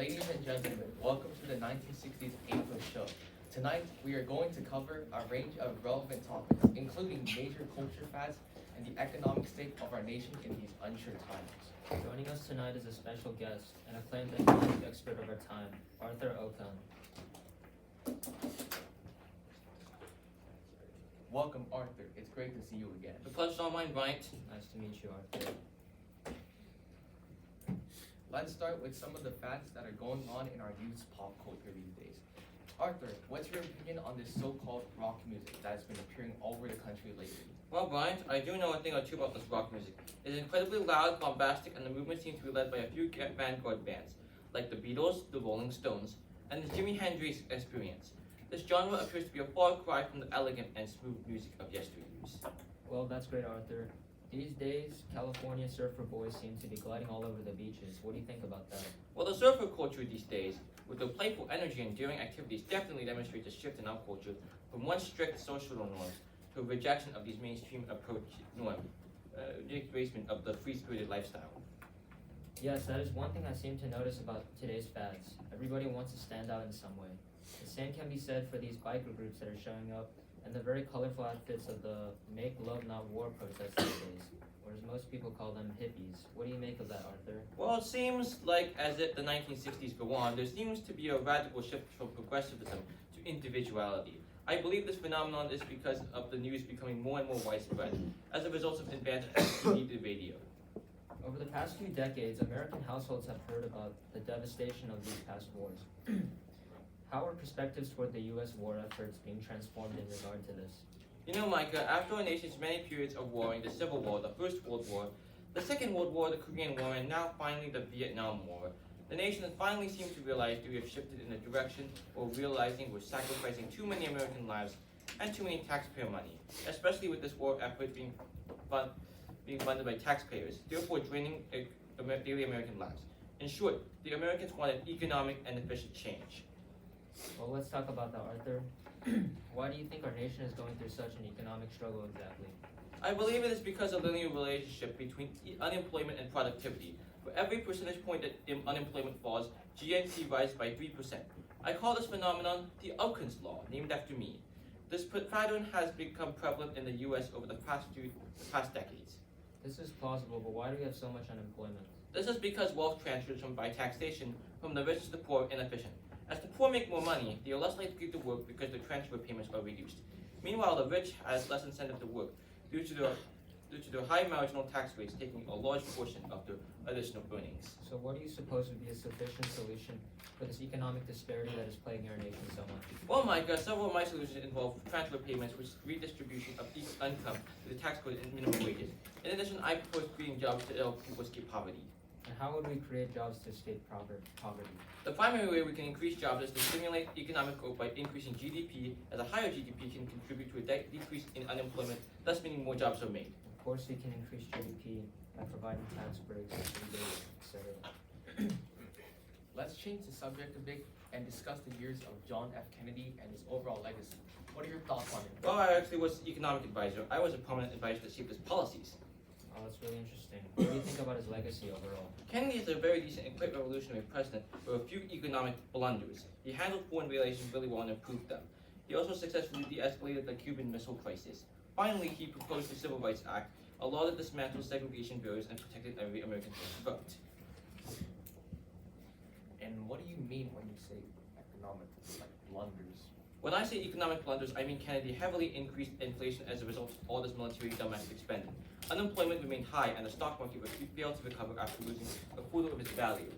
Ladies and gentlemen, welcome to the 1960s April show. Tonight, we are going to cover a range of relevant topics, including major culture fads and the economic state of our nation in these unsure times. Joining us tonight is a special guest, an acclaimed economic expert of our time, Arthur Okun. Welcome, Arthur. It's great to see you again. The pleasure's all mine, Bryant. Nice to meet you, Arthur. Let's start with some of the fads that are going on in our youth's pop culture these days. Arthur, what's your opinion on this so-called rock music that has been appearing all over the country lately? Well, Bryant, I do know a thing or two about this rock music. It is incredibly loud, bombastic, and the movement seems to be led by a few vanguard bands, like the Beatles, the Rolling Stones, and the Jimi Hendrix Experience. This genre appears to be a far cry from the elegant and smooth music of yesteryears. Well, that's great, Arthur. These days, California surfer boys seem to be gliding all over the beaches. What do you think about that? Well, the surfer culture these days, with their playful energy and daring activities, definitely demonstrates a shift in our culture from one strict social norms to a rejection of these mainstream approach replacement of the free-spirited lifestyle. Yes, that is one thing I seem to notice about today's fads. Everybody wants to stand out in some way. The same can be said for these biker groups that are showing up and the very colorful outfits of the Make Love Not War protests these days, or as most people call them, hippies. What do you make of that, Arthur? Well, it seems like as the 1960s go on, there seems to be a radical shift from progressivism to individuality. I believe this phenomenon is because of the news becoming more and more widespread as a result of advances in media radio. Over the past few decades, American households have heard about the devastation of these past wars. How are perspectives toward the U.S. war efforts being transformed in regard to this? You know, Micah, after our nation's many periods of warring, the Civil War, the First World War, the Second World War, the Korean War, and now finally the Vietnam War, the nation finally seems to realize that we have shifted in a direction where realizing we're sacrificing too many American lives and too many taxpayer money, especially with this war effort being funded by taxpayers, therefore draining daily American lives. In short, the Americans wanted economic and efficient change. Well, let's talk about that, Arthur. Why do you think our nation is going through such an economic struggle exactly? I believe it is because of the linear relationship between unemployment and productivity. For every percentage point that unemployment falls, GNP rises by 3%. I call this phenomenon the Okun's Law, named after me. This pattern has become prevalent in the U.S. over the past decades. This is plausible, but why do we have so much unemployment? This is because wealth transfers by taxation from the rich to the poor inefficient. As the poor make more money, they are less likely to work because their transfer payments are reduced. Meanwhile, the rich has less incentive to work due to their high marginal tax rates taking a large portion of their additional earnings. So what do you suppose would be a sufficient solution for this economic disparity that is plaguing our nation so much? Well, Micah, several of my solutions involve transfer payments, which is redistribution of each income to the tax code and minimum wages. In addition, I propose creating jobs to help people escape poverty. And how would we create jobs to escape poverty? The primary way we can increase jobs is to stimulate economic growth by increasing GDP, as a higher GDP can contribute to a decrease in unemployment, thus meaning more jobs are made. Of course, we can increase GDP by providing tax breaks, rebates, etc. Let's change the subject a bit and discuss the years of John F. Kennedy and his overall legacy. What are your thoughts on it? Well, I actually was economic advisor. I was a prominent advisor that shaped his policies. Oh, that's really interesting. What do you think about his legacy overall? Kennedy is a very decent and quite revolutionary president with a few economic blunders. He handled foreign relations really well and improved them. He also successfully de-escalated the Cuban Missile Crisis. Finally, he proposed the Civil Rights Act, a law that dismantled segregation barriers and protected every American vote. And what do you mean when you say economic, blunders? When I say economic blunders, I mean Kennedy heavily increased inflation as a result of all this military domestic spending. Unemployment remained high and the stock market failed to recover after losing a quarter of its value.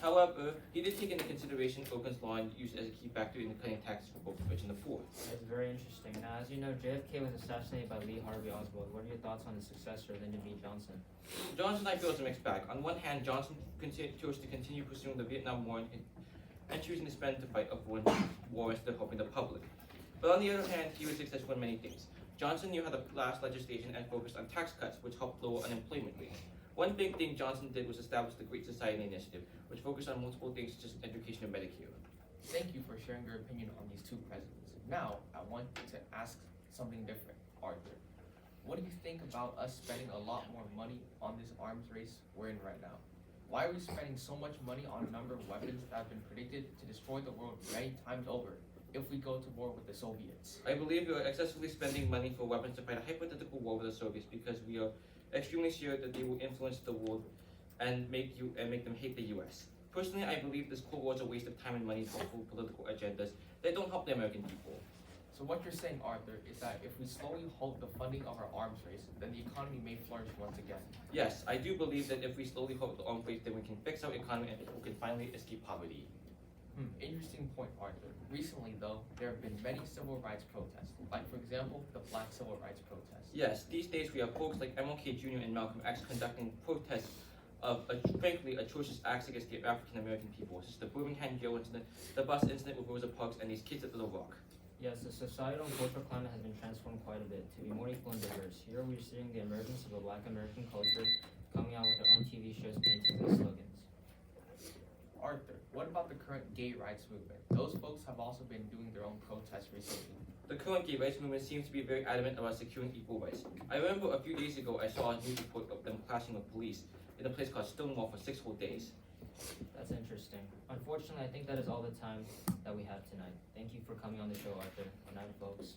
However, he did take into consideration Okun's Law and used it as a key factor in cutting taxes for both the rich and the poor. That's very interesting. Now, as you know, JFK was assassinated by Lee Harvey Oswald. What are your thoughts on his successor, Lyndon B. Johnson? Johnson, I feel, is a mixed bag. On one hand, Johnson chose to continue pursuing the Vietnam War and choosing to spend to fight a foreign war instead of helping the public. But on the other hand, he was successful in many things. Johnson knew how to pass legislation and focused on tax cuts, which helped lower unemployment rates. One big thing Johnson did was establish the Great Society Initiative, which focused on multiple things such as education and Medicare. Thank you for sharing your opinion on these two presidents. Now, I want to ask something different, Arthur. What do you think about us spending a lot more money on this arms race we're in right now? Why are we spending so much money on a number of weapons that have been predicted to destroy the world many times over if we go to war with the Soviets? I believe we are excessively spending money for weapons to fight a hypothetical war with the Soviets because we are extremely sure that they will influence the world and make them hate the U.S. Personally, I believe this Cold War is a waste of time and money for political agendas that don't help the American people. So what you're saying, Arthur, is that if we slowly halt the funding of our arms race, then the economy may flourish once again. Yes, I do believe that if we slowly halt the arms race, then we can fix our economy and people can finally escape poverty. Interesting point, Arthur. Recently, though, there have been many civil rights protests, like, for example, the Black Civil Rights Protest. Yes, these days we have folks like MLK Jr. and Malcolm X conducting protests of, frankly, atrocious acts against the African American people, such as the Birmingham jail incident, the bus incident with Rosa Parks, and these kids at Little Rock. Yes, the societal and cultural climate has been transformed quite a bit to be more equal and diverse. Here we're seeing the emergence of a Black American culture coming out with their own TV shows, paintings, and slogans. Arthur, what about the current gay rights movement? Those folks have also been doing their own protests recently. The current gay rights movement seems to be very adamant about securing equal rights. I remember a few days ago I saw a news report of them clashing with police in a place called Stonewall for 6 whole days. That's interesting. Unfortunately, I think that is all the time that we have tonight. Thank you for coming on the show, Arthur. Good night, folks.